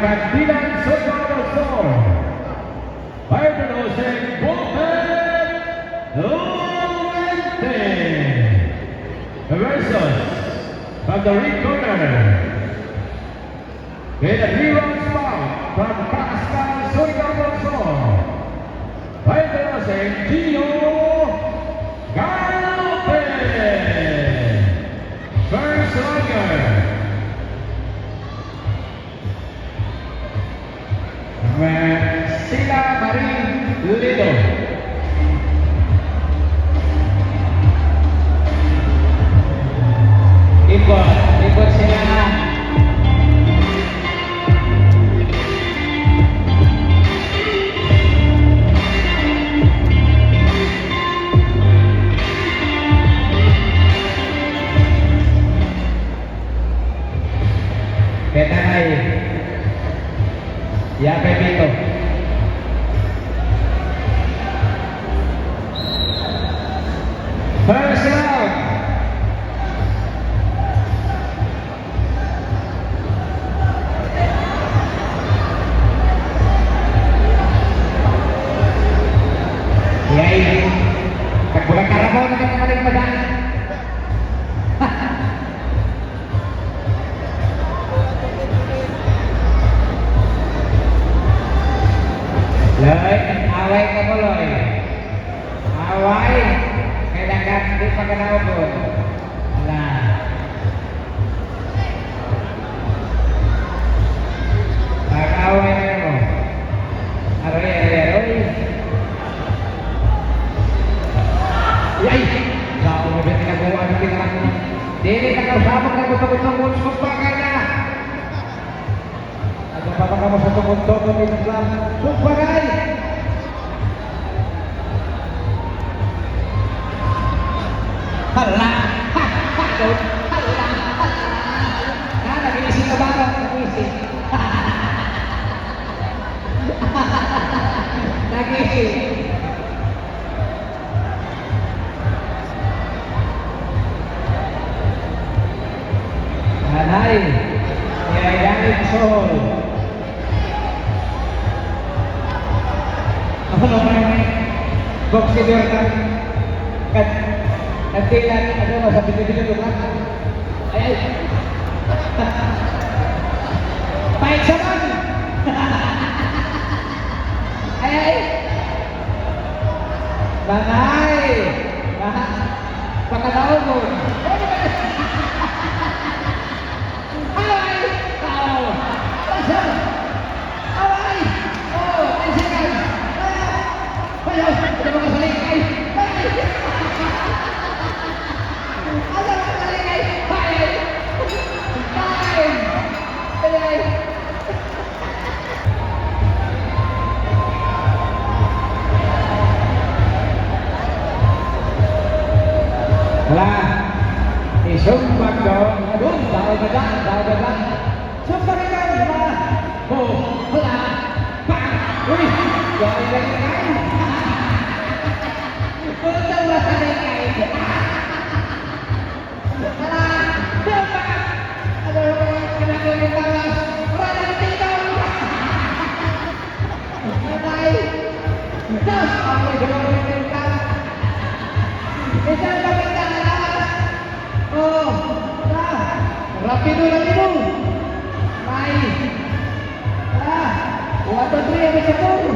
Candilan Socorro, Barbarosen Bullpen Luente versus from the ring corner in a 3-round bout from Pascal Socorro, Barbarosen Gio Galpe. First rounder. Sila Marie Lido. Ikot sila. Ketanay. Ya Pepito. First round. Yay. Pagbulang karabaw na kamaling madaan. Loy, away ka mo, Loy. Away. Kailangan hindi pa ka naubod. Wala. Pag-away na mo. Aroy. Yay! Sao mo ba tinagawa ng tinarang mo? Dili na kausapag na gusto-gustong unsog pa ka na. Papa kamu satu motor di dalam Sumpagai. Halah, nah lagi isi kebarang isi. Lagi isi. Anai, ya Sol. Ako naman boxer kan nantilan ano sa pinipili ko ay pahit saman ay banay pakalaw mo sumpah dong, aduh, tahu bedak. Sumpah kan, lah, bang, wih, jangan kain. Betul lah kain. Lah, sumpah, aduh, kena talas, orang tinggal. Baik, terus, apa yang tinggal? Bisa pakai oh, rapido. Baik. Waduh tuh yang bersyukur.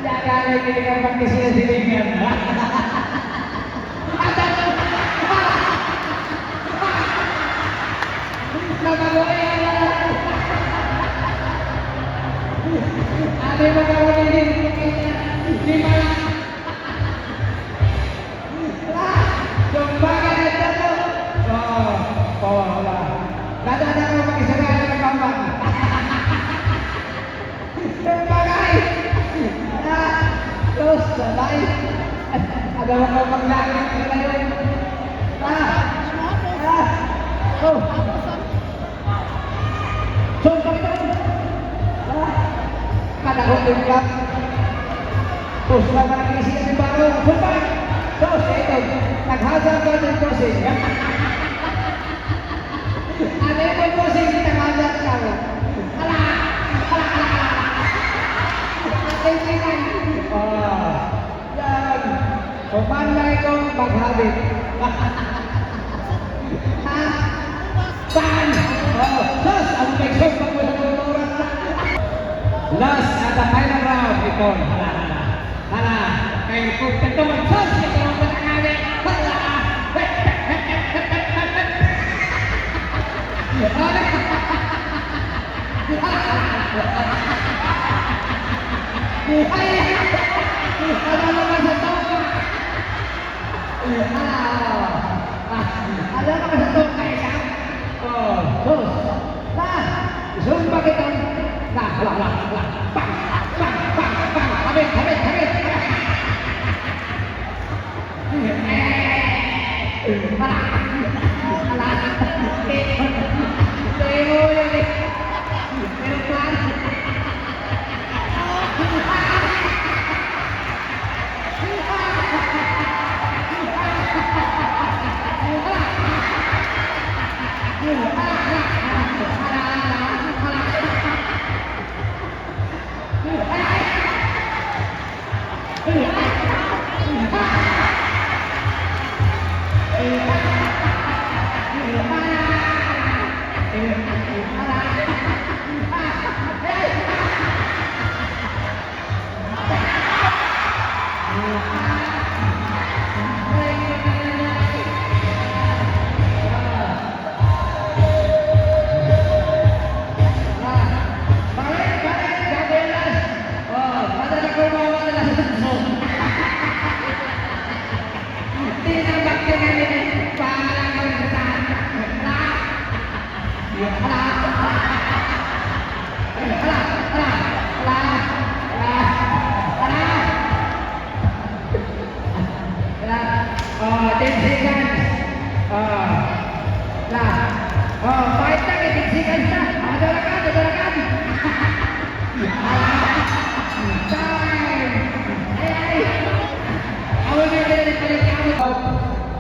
Jangan lagi dengan pakai sini-sini. Nama boleh ada bagaimana ini di mana? Lah, coba kan aja tuh. Oh lah. Ada orang pakai seragam dengan kawan. Coba guys. Nah, terus baik. Ada orang lagi lagi. Oh. Coba itu. Kada ko tingkat. Terus naman ang isip si Baro. Sumpay! Sos, ito. Naghasang ka ng tosing. Ano yung tosing? Naghasang ka. Ala! Ala! Ala! Tingnan. Yan. So, paano na ikaw maghabit? Ha? Saan? Sos! Ang may sos pag mo sa tuturan na. Last at the final round, ito. Hala, hala. Hala. Kaya kung tagtawag, sos! Ito ang matangawin. Hala! Ay! Ano naman sa toka? Ano naman sa toka, isa? Sos! Zumba kita! Hala! Bang! Bang! Bang! Bang! Habit! Habit! Habit! Hala! Hala! Tayo yan eh! Meron plan!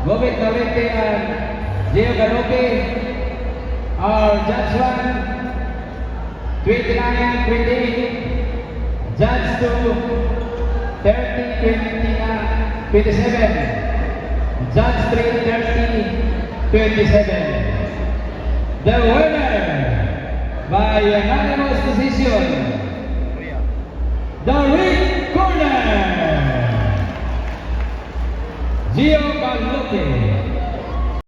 Gobit Gavete and Gio Ganope, our judge 1, 29, 28, judge 2, 30, 27, judge 3, 30, 27. The winner by unanimous decision, the ring corner, Gio Galope.